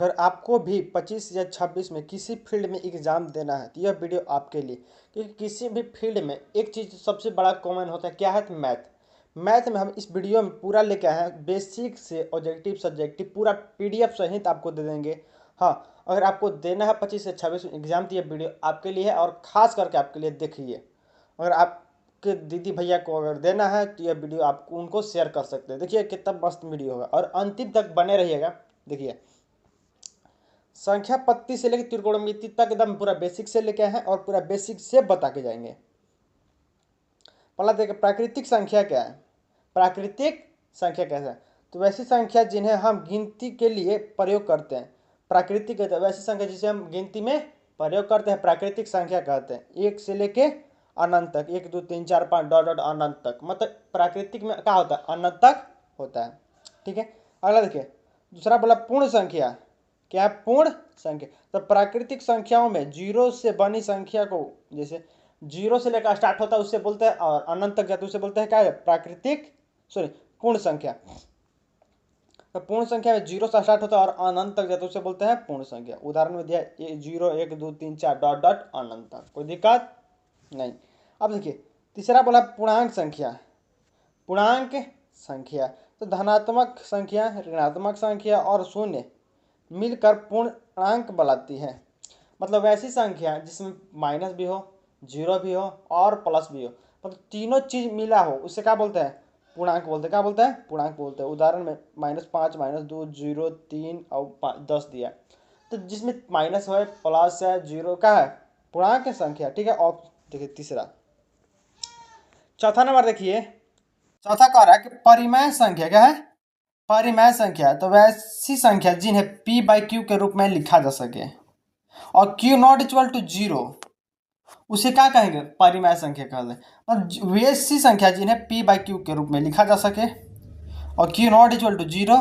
अगर आपको भी 25 या 26 में किसी फील्ड में एग्ज़ाम देना है तो यह वीडियो आपके लिए, क्योंकि किसी भी फील्ड में एक चीज़ सबसे बड़ा कॉमन होता है, क्या है? तो मैथ में हम इस वीडियो में पूरा लेके आए हैं, बेसिक से ऑब्जेक्टिव सब्जेक्टिव पूरा पीडीएफ सहित आपको दे देंगे। हाँ, अगर आपको देना है 25 से 26 में एग्ज़ाम तो यह वीडियो आपके लिए है, और ख़ास करके आपके लिए देखिए। अगर आपके दीदी भैया को अगर देना है तो यह वीडियो आप उनको शेयर कर सकते हैं। देखिए कितना मस्त वीडियो होगा, और अंतिम तक बने रहिएगा। देखिए, संख्या पत्ती से लेकर त्रिकोणमिति तक एकदम पूरा बेसिक से लेके आए हैं, और पूरा बेसिक से बता के जाएंगे। पहला देखिए, प्राकृतिक संख्या क्या है? प्राकृतिक संख्या कैसा है? तो वैसी संख्या जिन्हें हम गिनती के लिए प्रयोग करते हैं, प्राकृतिक कहते हैं। वैसी संख्या जिसे हम गिनती में प्रयोग करते हैं प्राकृतिक संख्या कहते हैं। एक से लेके अनंत तक, 1 2 3 4 5 डॉट डॉट अनंत तक, मतलब प्राकृतिक में क्या होता है? अनंत तक होता है। ठीक है, अगला देखिए, दूसरा बोला पूर्ण संख्या। क्या है? पूर्ण संख्या। तो प्राकृतिक संख्याओं में जीरो से बनी संख्या को, जैसे जीरो से लेकर स्टार्ट होता है उससे बोलते हैं, और अनंत तक जाते उसे बोलते हैं क्या है? प्राकृतिक, सॉरी, पूर्ण संख्या। तो पूर्ण संख्या में जीरो से स्टार्ट होता है और अनंत तक जाते उसे बोलते हैं पूर्ण संख्या। उदाहरण में दिया 0 1 2 3 4 डॉट डॉट अनंत तक, कोई दिक्कत नहीं। अब देखिए, तीसरा बोला पूर्णांक संख्या। पूर्णांक संख्या, तो धनात्मक संख्या, ऋणात्मक संख्या और शून्य मिलकर पूर्णांक बनाती है। मतलब वैसी संख्या जिसमें माइनस भी हो, जीरो भी हो और प्लस भी हो, मतलब तीनों चीज मिला हो, उसे क्या बोलते हैं? पूर्णांक बोलते हैं। क्या बोलते हैं? पूर्णांक बोलते हैं। उदाहरण में -5 -2 0 3 और 10 दिया, तो जिसमें माइनस है, प्लस है, जीरो का है, पूर्णांक संख्या। ठीक है। और देखिए तीसरा, चौथा नंबर देखिए, चौथा कह रहा है कि परिमेय संख्या। क्या है? परिमेय संख्या, तो वैसी संख्या जिन्हें p बाई क्यू के रूप में लिखा जा सके, और q not equal to zero, उसे क्या कहेंगे? परिमेय संख्या कहते हैं। और वैसी संख्या जिन्हें p बाई क्यू के रूप में लिखा जा सके, और q not equal to zero,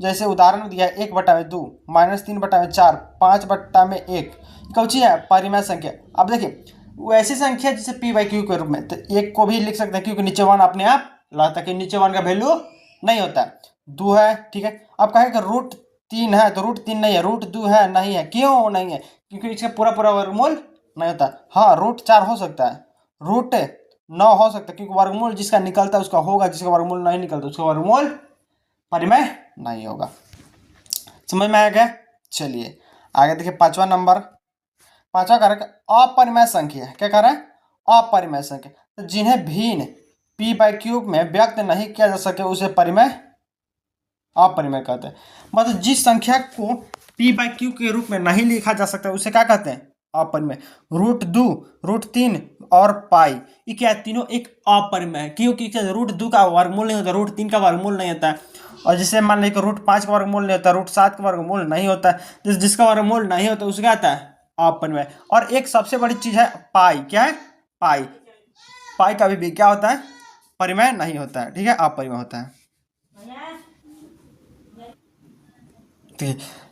जैसे उदाहरण में दिया है 1/2 -3/4 5/1, कौची है? परिमेय संख्या। अब देखिए, वैसी संख्या जिसे p बाई क्यू के रूप में, तो एक को भी लिख सकते हैं क्योंकि नीचे वन अपने आप लाता है, कि नीचे वन का वैल्यू नहीं होता है। 2 है, ठीक है। अब कहेंगे √3 है, तो √3 नहीं है, √2 है, नहीं है। क्यों नहीं है? क्योंकि इसका पूरा पूरा वर्गमूल नहीं होता। हाँ, √4 हो सकता है, √9 हो सकता है, क्योंकि वर्गमूल जिसका निकलता है उसका होगा, जिसका वर्गमूल नहीं निकलता उसका वर्गमूल परिमेय नहीं होगा। समझ में आ गया? चलिए आगे देखिए, पांचवा नंबर, पांचवा कारक अपरिमेय संख्या। क्या कह रहा है? अपरिमेय संख्या, तो जिन्हें भिन्न p बाई क्यूब में व्यक्त नहीं किया जा सके उसे परिमेय, अपरिमेय कहते हैं। मतलब जिस संख्या को p बाई क्यू के रूप में नहीं लिखा जा सकता उसे क्या कहते हैं? अपरिमेय। √2 √3 और पाई, ये क्या है? तीनों एक अपरिमेय है, क्योंकि √2 का वर्गमूल नहीं होता, √3 का वर्गमूल नहीं होता है, और जिसे मान लीजिए √5 का वर्गमूल नहीं होता, √7 का वर्गमूल नहीं होता है, जिसका वर्गमूल नहीं होता उसे क्या आता है? अपरिमेय। और एक सबसे बड़ी चीज है पाई। क्या है? पाई। पाई का भी क्या होता है? परिमेय नहीं होता है, ठीक है, अपरिमेय होता है।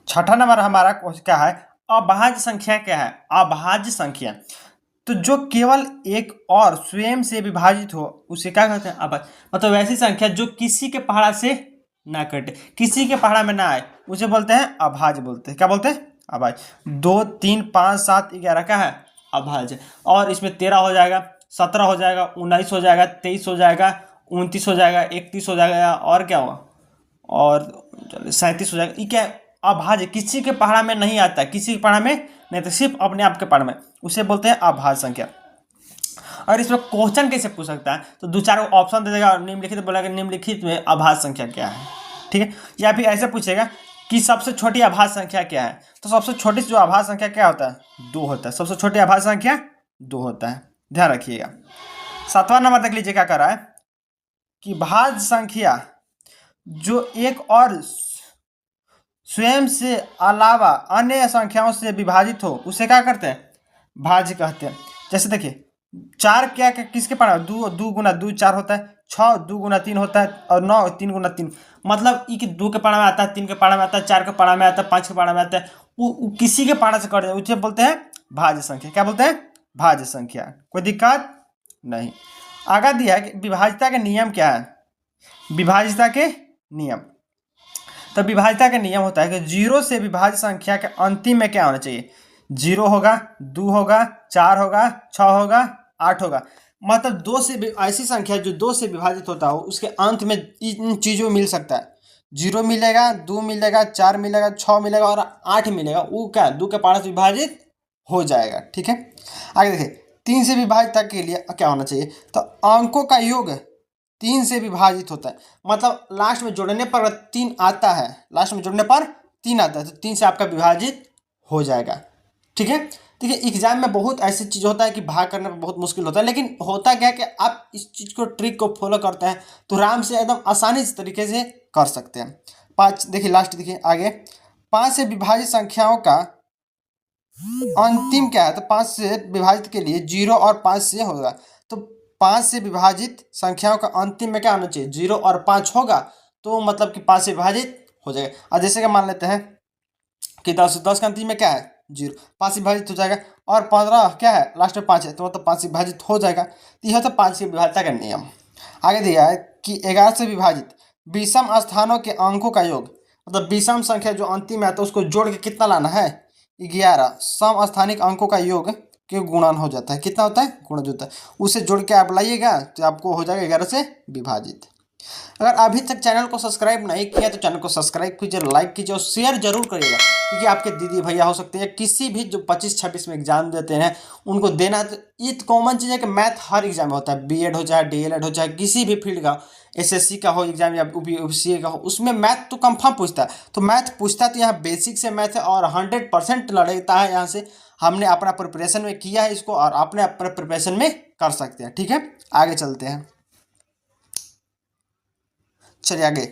छठा नंबर हमारा क्या है? अभाज्य संख्या। क्या है? अभाज्य संख्या, तो जो केवल एक और स्वयं से विभाजित हो उसे क्या कहते हैं? अभाज्य। मतलब वैसी संख्या जो किसी के पहाड़ा से ना कटे, किसी के पहाड़ा में ना आए, उसे बोलते हैं अभाज्य बोलते हैं। क्या बोलते हैं? अभाज्य। 2 3 5 7 11 क्या है? अभाज्य। और इसमें 13 हो जाएगा, 17 हो जाएगा, 19 हो जाएगा, 23 हो जाएगा, 29 हो जाएगा, 31 हो जाएगा, और क्या हुआ, और 37 हो जाएगा। ये क्या है? अभाज्य, किसी के पहाड़ा में नहीं आता है, किसी के पहाड़ा में नहीं, तो सिर्फ अपने आप के पहाड़ में, उसे बोलते हैं अभाज्य संख्या। और इसमें क्वेश्चन कैसे पूछ सकता है? तो 2-4 ऑप्शन दे देगा, निम्नलिखित बोलेगा, निम्नलिखित में अभाज्य संख्या क्या है, ठीक है। या फिर ऐसे पूछेगा कि सबसे छोटी अभाज्य संख्या क्या है, तो सबसे छोटी जो अभाज्य संख्या क्या होता है? 2 होता है। सबसे छोटी अभाज्य संख्या 2 होता है, ध्यान रखिएगा। 7वां नंबर देख लीजिए क्या कर रहा है कि भाज्य संख्या जो एक और स्वयं से अलावा अन्य संख्याओं से विभाजित हो उसे क्या करते हैं? भाज्य कहते हैं। जैसे देखिए, 4 क्या किसके पहाड़ा में? 2 2 गुना 2 4 होता है, 6 2 गुना 3 होता है, और 9 3 गुना 3, मतलब ये कि 2 के पहाड़ा में आता है, 3 के पहाड़ा में आता है, 4 के पहाड़ा में आता है, 5 के पहाड़ा में आता है, वो किसी के पहाड़ा से कट जाए उसे बोलते हैं भाज्य संख्या। क्या बोलते हैं? भाज्य संख्या। कोई दिक्कत नहीं। आगे दिया है कि विभाज्यता के नियम क्या है? विभाज्यता के नियम, तो विभाज्यता का नियम होता है कि 0 से विभाज्य संख्या के अंतिम में क्या होना चाहिए, 0 होगा, 2 होगा, 4 होगा, 6 होगा, 8 होगा। मतलब ऐसी संख्या जो 2 से विभाजित होता हो उसके अंत में इन चीज़ों मिल सकता है, 0 मिलेगा, 2 मिलेगा, 4 मिलेगा, 6 मिलेगा और 8 मिलेगा। वो क्या 2 के पाँच विभाजित हो जाएगा। ठीक है, आगे देखिए 3 से विभाजित के लिए क्या होना चाहिए, तो अंकों का योग 3 से विभाजित होता है। मतलब लास्ट में जोड़ने पर 3 आता है, लास्ट में जोड़ने पर 3 आता है, तो 3 से आपका विभाजित हो जाएगा। ठीक है, देखिए एग्जाम में बहुत ऐसी चीज़ होता है कि भाग करने में बहुत मुश्किल होता है, लेकिन होता क्या है कि आप इस चीज़ को ट्रिक को फॉलो करते हैं तो आराम से एकदम आसानी से तरीके से कर सकते हैं। 5 देखिए, लास्ट देखिए आगे, 5 से विभाजित संख्याओं का अंतिम क्या है, तो 5 से विभाजित के लिए 0 और 5 से होगा। तो 5 से विभाजित संख्याओं का अंतिम में क्या आना चाहिए, 0 और 5 होगा, तो मतलब कि 5 से विभाजित हो जाएगा। और जैसे कि मान लेते हैं कि 10 का अंतिम में क्या है, 0, 5 से विभाजित हो जाएगा, और 15 क्या है, लास्ट में 5 है, तो मतलब 5 से विभाजित हो जाएगा। तो यह होता है 5 से विभाज्यता का नियम। आगे दिया है कि 11 से विभाजित विषम स्थानों के अंकों का योग, मतलब विषम संख्या जो अंतिम है तो उसको जोड़ के कितना लाना है, 11 समस्थानिक अंकों का योग के गुणन हो जाता है। कितना होता है, गुणन होता है, उसे जोड़ के आप लाइएगा तो आपको हो जाएगा 11 से विभाजित। अगर अभी तक चैनल को सब्सक्राइब नहीं किया तो चैनल को सब्सक्राइब कीजिए, लाइक कीजिए और शेयर जरूर करिएगा, क्योंकि आपके दीदी भैया हो सकते हैं किसी भी जो 25-26 में एग्जाम देते हैं उनको देना है। तो ये कॉमन चीज़ है कि मैथ हर एग्जाम में होता है, बीएड हो चाहे डीएलएड हो चाहे किसी भी फील्ड का, एसएससी का हो एग्जाम या यूपीएससी का हो, उसमें मैथ तो कंफर्म पूछता है। तो मैथ पूछता है तो यहाँ बेसिक से मैथ है और 100% लड़ता है। यहाँ से हमने अपना प्रिपरेशन में किया है इसको और अपने अपने प्रिपरेशन में कर सकते हैं। ठीक है, आगे चलते हैं। चलिए आगे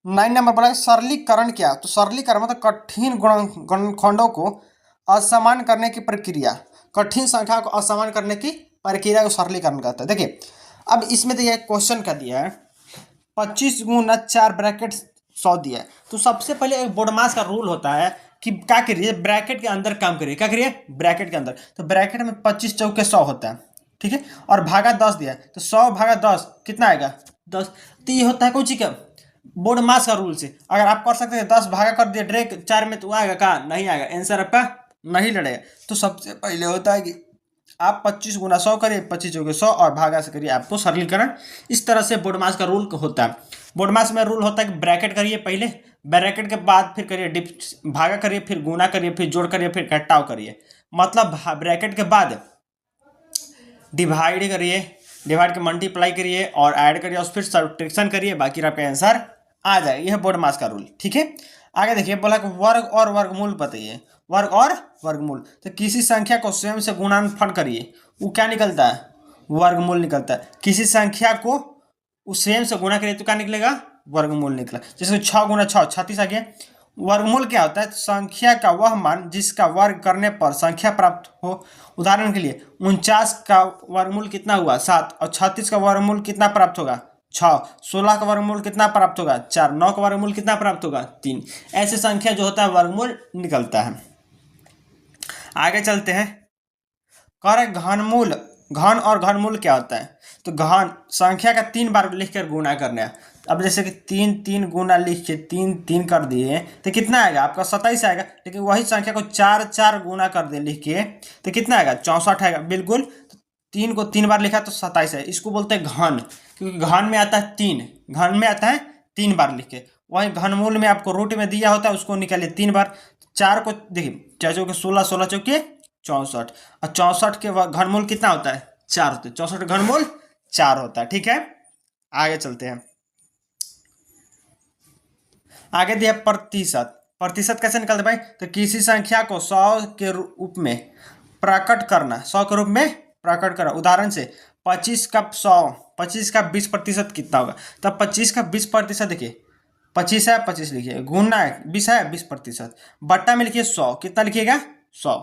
9 नंबर बोला सरलीकरण क्या, तो सरलीकरण मतलब कठिन गुणनखंडों को असमान करने की प्रक्रिया, कठिन संख्या को असमान करने की प्रक्रिया को सरलीकरण कहता है। देखिए अब इसमें देखिए क्वेश्चन क्या दिया है, 25 गुना 4 ब्रैकेट 100 दिया है। तो सबसे पहले एक बोडमास का रूल होता है कि क्या करिए, ब्रैकेट के अंदर काम करिए, क्या करिए, ब्रैकेट के अंदर। तो ब्रैकेट में 25 चौके 100 होता है। ठीक है, और भागा 10 दिया है, तो 100 भागा 10 कितना आएगा, 10। तो ये होता है कुछ का बोर्ड मास का रूल से। अगर आप कर सकते हैं 10 भागा कर दिया डायरेक्ट 4 में, तो आएगा कहाँ, नहीं आएगा, आंसर आपका नहीं लड़ेगा। तो सबसे पहले होता है कि आप 25 गुना 100 करिए, 25 चौके 100 और भागा से करिए, आपको सरलीकरण। इस तरह से बोर्ड मास का रूल होता है। बोर्ड मास में रूल होता है कि ब्रैकेट करिए पहले, ब्रैकेट के बाद फिर करिए भागा करिए, फिर गुना करिए, फिर जोड़ करिए, फिर घटाव करिए। मतलब ब्रैकेट के बाद डिवाइड करिए, डिवाइड के मल्टीप्लाई करिए और ऐड करिए और फिर सब्ट्रैक्शन करिए, बाकी आपका आंसर आ जाएगा। यह बोर्ड मास का रूल। ठीक है, आगे देखिए बोला कि वर्ग और वर्गमूल बताइए, वर्ग और वर्गमूल। तो किसी संख्या को स्वयं से गुणनफल करिए, वो क्या निकलता है, वर्गमूल निकलता है। किसी संख्या को उस स्वयं से गुणा करिए तो क्या निकलेगा, वर्गमूल निकला। जैसे 6 गुना 6 36 आ गया। वर्गमूल क्या होता है, संख्या का वह मान जिसका वर्ग करने पर संख्या प्राप्त हो। उदाहरण के लिए 49 का वर्गमूल कितना हुआ, 7, और 36 का वर्गमूल कितना प्राप्त होगा, 6, 16 का वर्गमूल कितना प्राप्त होगा, 4, 9 का वर्गमूल कितना प्राप्त होगा, 3। ऐसे संख्या जो होता है वर्गमूल निकलता है। आगे चलते हैं, कर घनमूल, घन और घनमूल क्या होता है, तो घन संख्या का 3 बार लिखकर गुणा करना है। अब जैसे कि 3 3 गुना लिख के 3 3 कर दिए तो कितना आएगा आपका 27 आएगा। लेकिन वही संख्या को 4 4 गुना कर दे लिख के तो कितना आएगा 64 आएगा। बिल्कुल, तो 3 को 3 बार लिखा तो 27 है। इसको बोलते हैं घन, क्योंकि घन में आता है 3, घन में आता है 3 बार लिख के। वही घनमूल में आपको रूट में दिया होता है, उसको निकालिए 3 बार। 4 को देखिए 4 चौके 16, 16 चौके 64, और 64 के घनमूल कितना होता है 4 होता है। 64 घनमूल 4 होता है। ठीक है, आगे चलते हैं। आगे दिया प्रतिशत, प्रतिशत कैसे निकालते भाई, तो किसी संख्या को 100 के रूप में प्रकट करना, 100 के रूप में प्रकट करना। उदाहरण से 25 का 100, 25 का 20% कितना होगा, तब 25 का 20% देखिए 25 है 25 लिखिए, गुना है 20 है 20%, बट्टा में लिखिए 100, कितना लिखिएगा 100।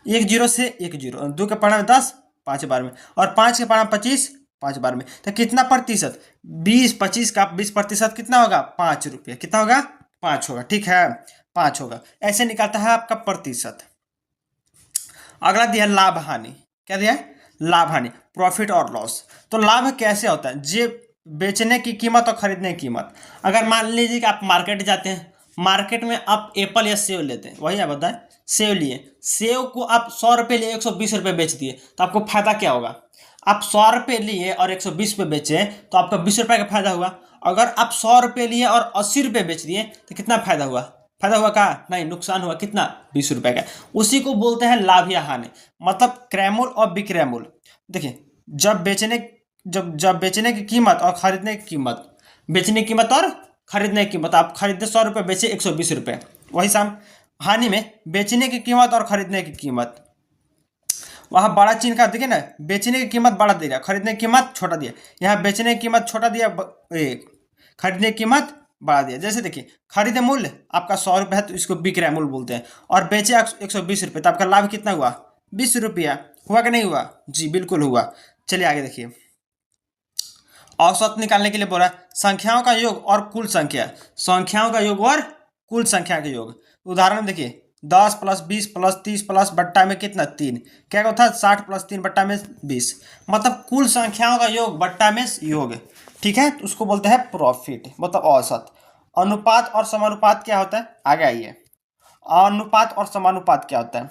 1 0 से 1 0, 2 के पढ़ा में 10, 5 बार में, और 5 के पढ़ा 25, 5 बार में। तो कितना प्रतिशत, 25 का 20% कितना होगा 5 रुपये, कितना होगा 5 होगा। ठीक है, 5 होगा। ऐसे निकलता है आपका प्रतिशत। अगला दिया लाभ हानि, क्या दिया है, लाभ हानि, प्रॉफिट और लॉस। तो लाभ कैसे होता है, जे बेचने की कीमत और खरीदने की कीमत। अगर मान लीजिए कि आप मार्केट जाते हैं मार्केट में आप एप्पल या सेव लेते हैं, वही आप बताएं, सेव लिए, सेव को आप 100 रुपये लिए 120 रुपये बेच दिए तो आपको फायदा क्या होगा? आप 100 रुपये लिए और 120 रुपये बेचे तो आपका 20 रुपये का फायदा हुआ। अगर आप 100 रुपये लिए और 80 रुपये बेच दिए तो कितना फायदा हुआ? फायदा हुआ का नहीं, नुकसान हुआ। कितना? 20 रुपये का। उसी को बोलते हैं लाभ या हानि, मतलब क्रैमूल और विक्रैमूल। देखिए, जब बेचने की कीमत और खरीदने की कीमत, बेचने की कीमत और खरीदने की कीमत, आप खरीदे 100 रुपये, बेचे 120 रुपये। वही साम हानि में बेचने की कीमत और खरीदने की कीमत, वहाँ बड़ा चिन्ह का देखिए ना, बेचने की कीमत बड़ा दिया, खरीदने की कीमत छोटा दिया। यहाँ बेचने की कीमत छोटा दिया, खरीदने की कीमत बढ़ा दिया। जैसे देखिए, खरीदे मूल्य आपका 100 रुपये है तो इसको विक्रय मूल्य बोलते हैं, और बेचे 120 रुपये, तो आपका लाभ कितना हुआ? 20 रुपया। हुआ कि नहीं हुआ? जी बिल्कुल हुआ। चलिए आगे देखिए, औसत निकालने के लिए बोला संख्याओं का योग और कुल संख्या, संख्याओं का योग और कुल संख्या का योग। उदाहरण देखिए, 10 प्लस 20 प्लस 30 प्लस बट्टा में कितना? 3। क्या होता है? 60 प्लस 3 बट्टा में 20, मतलब कुल संख्याओं का योग बट्टा में योग। ठीक है, तो उसको बोलते हैं प्रॉफिट, मतलब औसत। अनुपात और समानुपात क्या होता है? आगे आइए, अनुपात और समानुपात क्या होता है?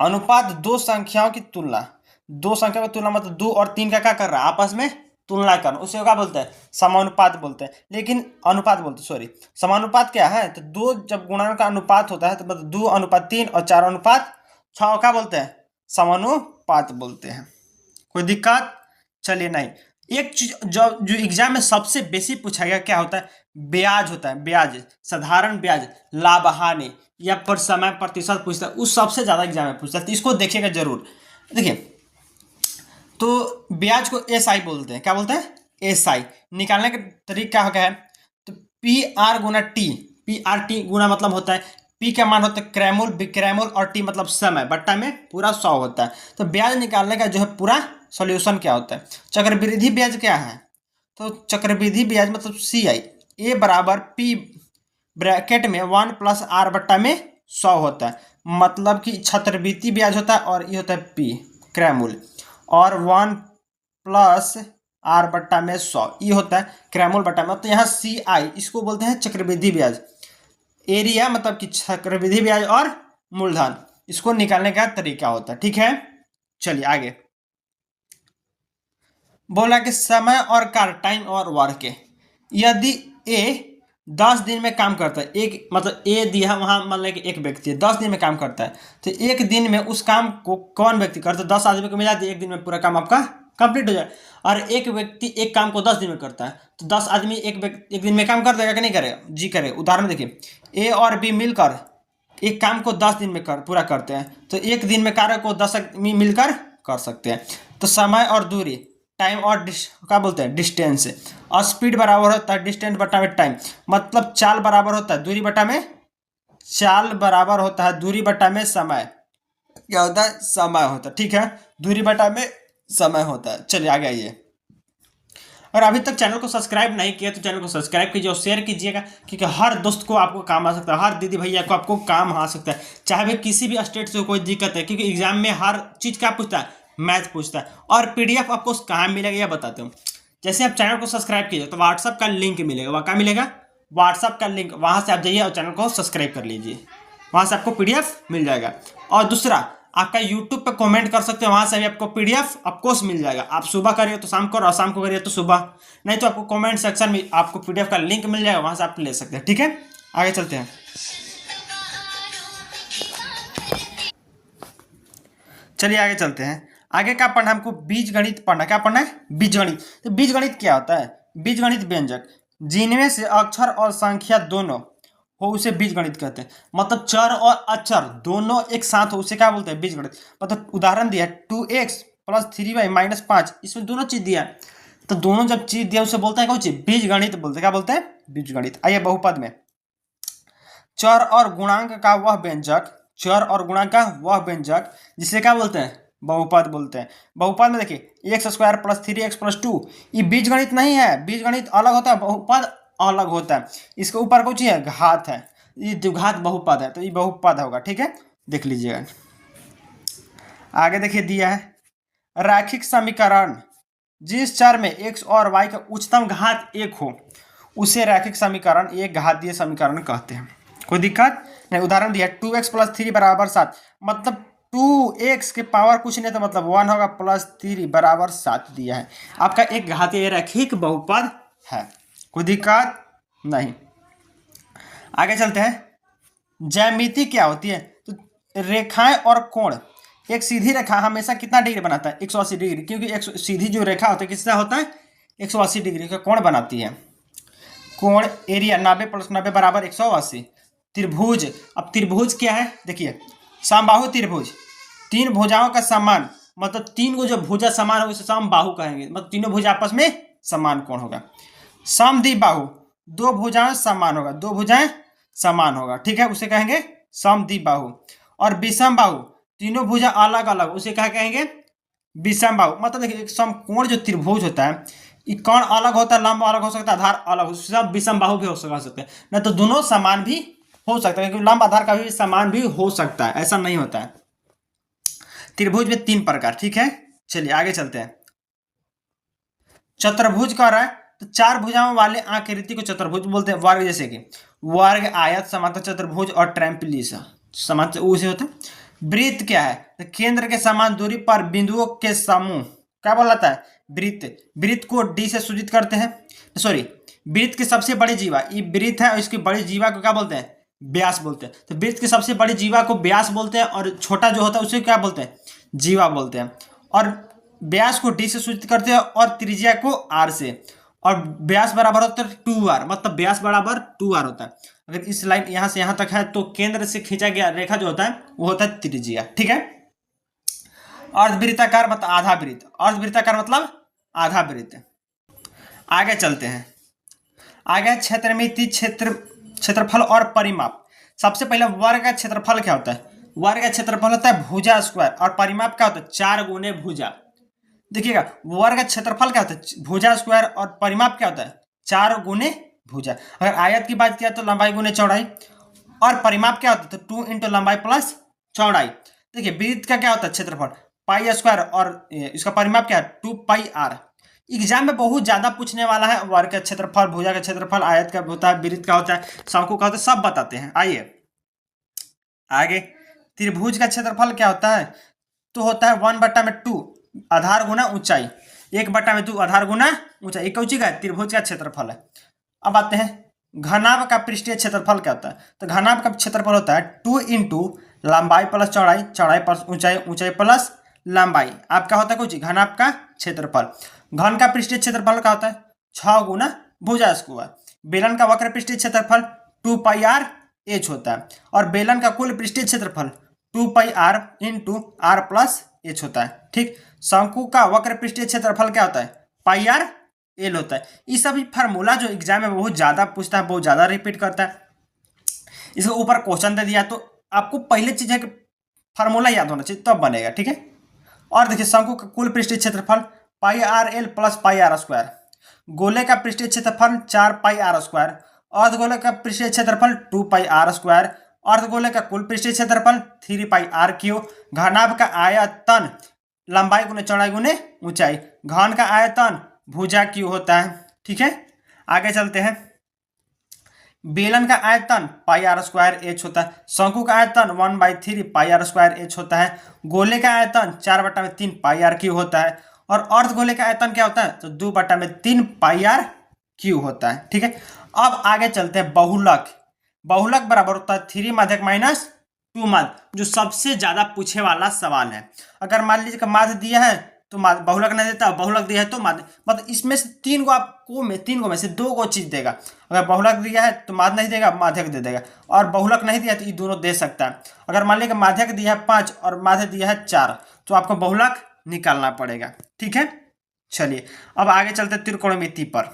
अनुपात दो संख्याओं की तुलना, दो संख्या की तुलना मतलब 2 और 3 का क्या कर रहा है? आपस में तुलना करना, उसे क्या बोलते हैं? समानुपात बोलते हैं। लेकिन अनुपात बोलते हैं, सॉरी, समानुपात क्या है? तो 2 जब गुणन का अनुपात होता है तो मतलब 2:3 और 4:6 क्या बोलते हैं? समानुपात बोलते हैं। कोई दिक्कत? चलिए, नहीं, एक चीज जो एग्जाम में सबसे बेसिक पूछा गया क्या होता है? ब्याज होता है, ब्याज, साधारण ब्याज, लाभ हानि या पर समय प्रतिशत पूछता है, उस सबसे ज्यादा एग्जाम में पूछता है, तो इसको देखिएगा जरूर। देखिए, तो ब्याज को SI बोलते हैं। क्या बोलते हैं? SI। निकालने का तरीका क्या है? तो PR गुना T, PRT गुना मतलब होता है, P का मान होता है क्रैमूल, विक्रैमूल, और T मतलब समय, बट्टा में पूरा 100 होता है। तो ब्याज निकालने का जो है पूरा सॉल्यूशन क्या होता है? चक्रवृद्धि ब्याज क्या है? तो चक्रवृद्धि ब्याज मतलब CI, A बराबर P ब्रैकेट में 1 प्लस R बट्टा में 100 होता है, मतलब कि छात्रवृत्ति ब्याज होता है, और ये होता है P क्रैमूल, और 1 प्लस R बट्टा में 100 ये होता है क्रैमूल बट्टा में। तो यहाँ CI इसको बोलते हैं चक्रवृद्धि ब्याज। एरिया मतलब कि चक्रवृद्धि ब्याज और मूलधन, इसको निकालने का तरीका होता है। ठीक है, चलिए आगे। बोला कि समय और कार्य, टाइम और वर्क, यदि ए 10 दिन में काम करता है, एक मतलब ए दिया वहाँ, मान लें कि एक व्यक्ति है 10 दिन में काम करता है, तो एक दिन में उस काम को कौन व्यक्ति करता है? 10 आदमी को मिला दिए, एक दिन में पूरा काम आपका कंप्लीट हो जाए। और एक व्यक्ति एक काम को 10 दिन में करता है, तो 10 आदमी एक दिन में काम कर देगा कि नहीं करेगा? जी करेगा। उदाहरण देखिए, ए और बी मिलकर एक काम को 10 दिन में पूरा करते हैं, तो एक दिन में कार्य को 10 आदमी मिलकर कर सकते हैं। तो समय और दूरी, टाइम और क्या बोलते हैं? डिस्टेंस, और स्पीड बराबर होता है डिस्टेंस बटा में टाइम, मतलब चाल बराबर होता है दूरी बटा में, चाल बराबर होता है दूरी बटा में समय। क्या होता है? समय होता है। ठीक है, दूरी बटा में समय होता है। चलिए आगे आइए। और अभी तक चैनल को सब्सक्राइब नहीं किया तो चैनल को सब्सक्राइब कीजिए और शेयर कीजिएगा, क्योंकि हर दोस्त को आपको काम आ सकता है, हर दीदी भैया को आपको काम आ सकता है, चाहे भी किसी भी स्टेट से कोई दिक्कत है, क्योंकि एग्जाम में हर चीज़ क्या पूछता है? मैथ पूछता है। और PDF आपको कहाँ मिलेगा यह बताते हूँ। जैसे आप चैनल को सब्सक्राइब कीजिए तो व्हाट्सअप का लिंक मिलेगा, वहाँ क्या मिलेगा? व्हाट्सअप का लिंक, वहाँ से आप जाइए और चैनल को सब्सक्राइब कर लीजिए, वहाँ से आपको PDF मिल जाएगा। और दूसरा, आपका यूट्यूब पे कमेंट कर सकते हैं, वहाँ से भी आपको PDF ऑफकोर्स मिल जाएगा। आप सुबह करिए तो शाम को, और शाम को करिए तो सुबह, नहीं तो आपको कमेंट सेक्शन में आपको PDF का लिंक मिल जाएगा, वहाँ से आप ले सकते हैं। ठीक है, आगे चलते हैं। चलिए आगे चलते हैं। आगे क्या पढ़ना? हमको बीज गणित पढ़ना। क्या पढ़ना है? बीज गणित। तो बीज गणित क्या होता है? बीज गणित व्यंजक जिनमें से अक्षर और संख्या दोनों हो उसे बीज गणित कहते हैं, मतलब चर और अक्षर दोनों एक साथ हो उसे क्या बोलते हैं? बीज गणित। मतलब उदाहरण दिया 2x + 3y - 5, इसमें दोनों चीज दिया, तो दोनों जब चीज दिया उसे बोलते हैं कौन चीज? बीज गणित बोलते हैं। क्या बोलते हैं? बीज गणित। आइए बहुपद में, चर और गुणांक का वह व्यंजक, चर और गुणांक का वह व्यंजक जिसे क्या बोलते हैं? बहुपद बोलते हैं। बहुपद में देखिए x² + 3x + 2, ये बीजगणित नहीं है, बीजगणित अलग होता है, बहुपद अलग होता है। इसके ऊपर कुछ है घात है, ये द्विघात बहुपद है, तो ये बहुपद होगा। ठीक है, देख लीजिएगा। आगे देखिए दिया है रैखिक समीकरण जिस चर में x और y का उच्चतम घात 1 हो उसे रैखिक समीकरण, ये घातीय समीकरण कहते हैं। कोई दिक्कत नहीं। उदाहरण दिया 2x + 3 = 7, मतलब 2x के पावर कुछ नहीं तो मतलब 1 होगा, +3 = 7 दिया है। आपका एक घातीय रैखिक बहुपद है, कोई दिक्कत नहीं। आगे चलते हैं। ज्यामिति क्या होती है? तो रेखाएं और कोण। एक सीधी रेखा हमेशा कितना डिग्री बनाता है? 180 डिग्री, क्योंकि एक सीधी जो रेखा होती है किसका होता है? 180 डिग्री का कोण बनाती है। कोण एरिया 90 + 90 = 180। त्रिभुज, अब त्रिभुज क्या है? देखिए समबाहु त्रिभुज, तीन भुजाओं का समान, मतलब तीन को जो भुजा समान होगा उसे समबाहु कहेंगे, मतलब तीनों भुजा आपस में समान कोण होगा। समद्विबाहु, दो भुजाएं समान होगा, दो भुजाएं समान होगा, ठीक है, उसे कहेंगे समद्विबाहु। और विषम बाहु, तीनों भुजा अलग अलग, उसे क्या कहेंगे? विषम बाहु। मतलब देखिए एक समकोण जो त्रिभुज होता है, ये कोण अलग होता है, लंब अलग हो सकता है, आधार अलग हो सकता है, विषम बाहु भी हो सकते हैं, न तो दोनों समान भी हो सकता है, क्योंकि लंब आधार का भी समान भी हो सकता है, ऐसा नहीं होता है। त्रिभुज में 3 प्रकार, ठीक है। चलिए आगे चलते हैं। चतुर्भुज कह रहा है तो 4 भुजाओं वाले आकृति को चतुर्भुज बोलते हैं। वर्ग जैसे कि वर्ग, आयत, समांतर चतुर्भुज और ट्रायंगुलर समांतर उसे होता है। वृत्त क्या है? तो केंद्र के समान दूरी पर बिंदुओं के समूह क्या बोलाता है? वृत्त। वृत्त को डी से सूचित करते हैं, सॉरी, वृत्त की सबसे बड़ी जीवा, ये वृत्त है और इसकी बड़ी जीवा को क्या बोलते हैं? व्यास बोलते हैं। तो वृत्त की सबसे बड़ी जीवा को व्यास बोलते हैं और छोटा जो होता है उसे क्या बोलते हैं? जीवा बोलते हैं। और व्यास को डी से सूचित करते हैं और त्रिज्या को आर से, और व्यास बराबर होता है 2r, मतलब व्यास बराबर 2r होता है। अगर इस लाइन यहां से यहां तक है तो केंद्र से खींचा गया रेखा जो होता है वो होता है त्रिज्या, ठीक है। अर्धवृत्ताकार मतलब आधा वृत्त, अर्धवृत्ताकार मतलब आधा वृत्त। आगे चलते हैं। आगे क्षेत्रमिति, क्षेत्रफल और परिमाप। सबसे पहले वर्ग का क्षेत्रफल क्या होता है? वर्ग का क्षेत्रफल होता है भुजा स्क्वायर, और परिमाप क्या होता है? 4 गुने भुजा। देखिएगा वर्ग का क्षेत्रफल क्या होता है? भुजा स्क्वायर, और परिमाप क्या होता है? 4 गुने भुजा। अगर आयत की बात किया तो लंबाई गुने चौड़ाई, और परिमाप क्या होता है? तो 2 × लंबाई प्लस चौड़ाई। देखिए वृत्त का क्या होता है? क्षेत्रफल पाई स्क्वायर, और इसका परिमाप क्या है? 2πr। एग्जाम में बहुत ज्यादा पूछने वाला है। वर्ग का क्षेत्रफल, भुजा का क्षेत्रफल, आयत का होता है, वृत्त का होता है, शंकु का होता है, सब बताते हैं। आइए आगे। त्रिभुज का क्षेत्रफल क्या होता है? तो होता है 1/2 आधार गुना ऊंचाई, 1/2 आधार गुना ऊंचाई। एक का त्रिभुज का क्षेत्रफल है। अब आते हैं घनाभ का पृष्ठीय क्षेत्रफल क्या होता है? तो घनाभ का क्षेत्रफल होता है 2 × लंबाई प्लस चौड़ाई, चौड़ाई प्लस ऊंचाई, ऊंचाई प्लस लंबाई, आपका होता है कुछ घनाभ का क्षेत्रफल। घन का पृष्ठीय क्षेत्रफल क्या होता है? 6 गुना भुजा स्क्वायर। बेलन का वक्र पृष्ठीय क्षेत्रफल 2πr/h होता है, और बेलन का कुल पृष्ठीय क्षेत्रफल 2πr × r + h होता है, ठीक। शंकु का वक्र पृष्ठीय क्षेत्रफल क्या होता है? πr/l होता है। ये सभी फार्मूला जो एग्जाम में बहुत ज्यादा पूछता है, बहुत ज्यादा रिपीट करता है। इसके ऊपर क्वेश्चन दे दिया तो आपको पहले चीज है कि फार्मूला याद होना चाहिए, तब बनेगा, ठीक है। और देखिए शंकु का कुल पृष्ठीय क्षेत्रफल πrl + πr², गोले का पृष्ठीय क्षेत्रफल 4πr², अर्धगोले का पृष्ठीय क्षेत्रफल 2πr², अर्धगोले का कुल पृष्ठीय क्षेत्रफल 3πr³, घनाभ का आयतन लंबाई गुने चौड़ाई गुने ऊंचाई, घन का आयतन भुजा क्यू होता है, ठीक है। आगे चलते हैं। बेलन का आयतन πr²h होता है, शंकु का आयतन 1/3 πr²h होता है, गोले का आयतन 4/3 πr³ होता है, और अर्धगोले का आयतन क्या होता है? तो 2/3 πr³ होता है, ठीक है। अब आगे चलते हैं बहुलक। बहुलक बराबर होता है 3 माध्यक माइनस 2 माध्य, जो सबसे ज्यादा पूछे वाला सवाल है। अगर मान लीजिए कि माध्य दिया है तो बहुलक नहीं देता, बहुलक दिया है तो माध्य, मतलब इसमें से तीन को में से 2 को चीज देगा। अगर बहुलक दिया है तो माध्य नहीं देगा, माध्यक दे देगा, और बहुलक नहीं दिया तो ये दोनों दे सकता है। अगर मान लीजिए माध्यक दिया है 5 और माध्य दिया है 4, तो आपको बहुलक निकालना पड़ेगा, ठीक है। चलिए अब आगे चलते त्रिकोणमिति पर।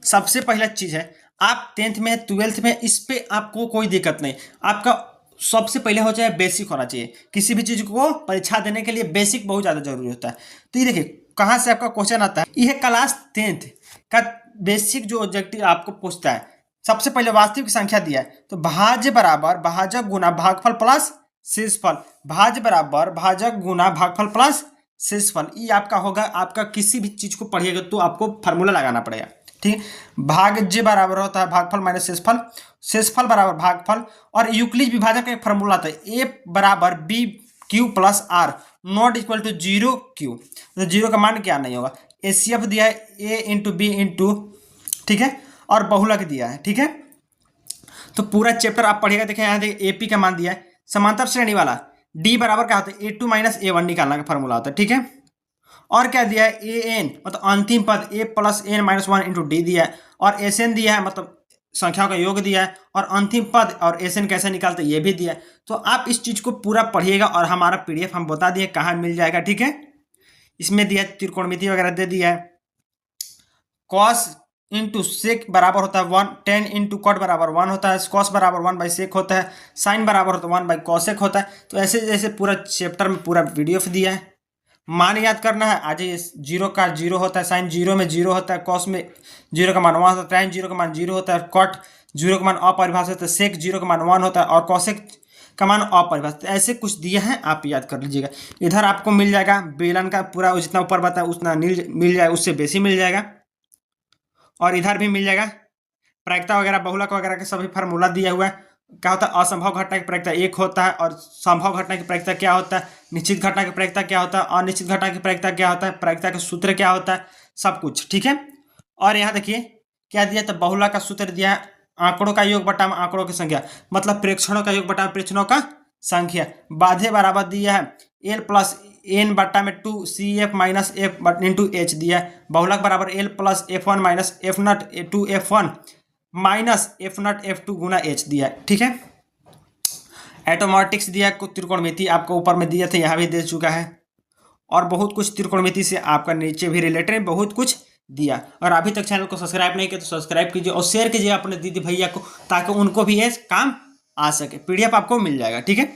सबसे पहला चीज है, आप 10th में 12th में इस पे आपको कोई दिक्कत नहीं। आपका सबसे पहले हो जाए बेसिक होना चाहिए। किसी भी चीज को परीक्षा देने के लिए बेसिक बहुत ज्यादा जरूरी होता है। तो ये देखिए कहाँ से आपका क्वेश्चन आता है, यह क्लास 10th का बेसिक जो ऑब्जेक्टिव आपको पूछता है। सबसे पहले वास्तविक संख्या दिया है तो भाज्य बराबर भाजक गुना भागफल प्लस शेषफल, भाज्य बराबर भाजक गुना भागफल प्लस शेषफल, ये आपका होगा, आपका किसी भी चीज को पढ़िएगा तो आपको फार्मूला लगाना पड़ेगा, ठीक है। भाज्य बराबर होता है भागफल माइनस शेषफल, शेषफल बराबर भागफल। और यूक्लिड विभाजन का एक फार्मूला आता है, ए बराबर b q plus r not equal to 0 q. तो 0 का मान क्या नहीं होगा। एसीएफ दिया है ए इंटू बी इंटू, ठीक है, और बहुलक दिया है, ठीक है। तो पूरा चैप्टर आप पढ़िएगा। देखिए यहाँ देखिए एपी का मान दिया है, समांतर श्रेणी वाला डी बराबर क्या होता है ए2 माइनस ए1 निकालना का फॉर्मूला होता है, ठीक है। और क्या दिया है ए एन मतलब अंतिम पद a plus n minus 1 into d दिया है, और एस एन दिया है मतलब संख्याओं का योग दिया है, और अंतिम पद और एस एन कैसे निकालते हैं ये भी दिया है। तो आप इस चीज को पूरा पढ़िएगा, और हमारा पीडीएफ हम बता दिए कहाँ मिल जाएगा, ठीक है। इसमें दिया है त्रिकोणमिति वगैरह दे दिया है। कॉस इंटू सेक बराबर होता है 1, टेन इंटू कॉट बराबर 1 होता है, कॉस बराबर 1 बाई सेक होता है, साइन बराबर होता है 1 बाई कॉसेक होता है। तो ऐसे जैसे पूरा चैप्टर में पूरा वीडियो दिया है। मान याद करना है, आज ये 0 का 0 होता है, साइन 0 में 0 होता है, कॉस में 0 का मान 1 होता है, टाइन 0 का मान 0 होता है, कॉट 0 का मान अपरिभाषित होता है, सेक 0 का मान 1 होता है, और कॉसेक का मान अपरिभाषित। ऐसे कुछ दिया है, आप याद कर लीजिएगा। इधर आपको मिल जाएगा बेलन का पूरा, जितना ऊपर बताया उतना मिल जाएगा, उससे बेसी मिल जाएगा। और इधर भी मिल जाएगा प्रायिकता वगैरह, बहुलक वगैरह के सभी फार्मूला दिया हुआ है। क्या होता है असंभव घटना की प्रायिकता 1 होता है, और संभव घटना की प्रायिकता क्या होता है, निश्चित घटना की प्रायिकता क्या होता है, अनिश्चित घटना की प्रायिकता क्या होता है, प्रायिकता का सूत्र क्या होता है, सब कुछ, ठीक है। और यहाँ देखिए क्या दिया, तो बहुलक का सूत्र दिया है आंकड़ों का योग बटा आंकड़ों की संख्या, मतलब प्रेक्षणों का योग बटा प्रेक्षणों का संख्या। बाध्य बराबर दिया है एल प्लस एन बट्टा में 2 c f minus f into h दिया है। बहुलक बराबर l plus F1 minus f naught to F1 minus f naught F2 गुना एच दिया है, ठीक है। एटोमेटिक्स दिया, कुछ त्रिकोणमिति आपको ऊपर में दिया था, यहाँ भी दे चुका है। और बहुत कुछ त्रिकोणमिति से आपका नीचे भी रिलेटेड बहुत कुछ दिया। और अभी तक चैनल को सब्सक्राइब नहीं किया तो सब्सक्राइब कीजिए, और शेयर कीजिए अपने दीदी भैया को, ताकि उनको भी ये काम आ सके। पीडीएफ आपको मिल जाएगा, ठीक है।